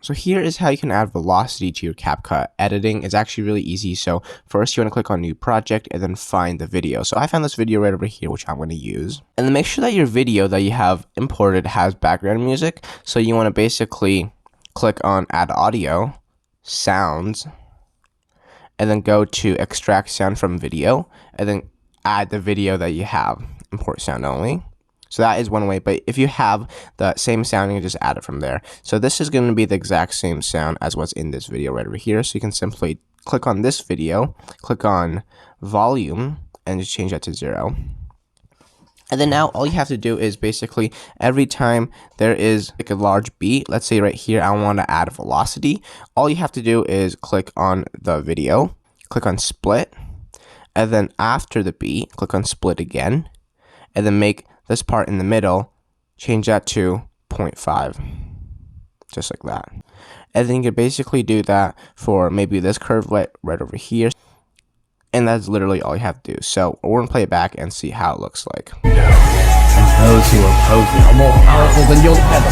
So here is how you can add velocity to your CapCut editing. It's actually really easy. So first you want to click on new project and then find the video. So I found this video right over here, which I'm going to use. And then make sure that your video that you have imported has background music. So you want to basically click on add audio, sounds, and then go to extract sound from video and then add the video that you have, import sound only. So that is one way, but if you have the same sound, you can just add it from there. So this is going to be the exact same sound as what's in this video right over here. So you can simply click on this video, click on volume, and just change that to 0. And then now all you have to do is basically every time there is like a large beat, let's say right here, I want to add velocity. All you have to do is click on the video, click on split, and then after the beat, click on split again, and then make this part in the middle, change that to 0.5, just like that. And then you can basically do that for maybe this curve right over here. And that's literally all you have to do. So we're going to play it back and see how it looks like. And those who oppose me are more powerful than you'll ever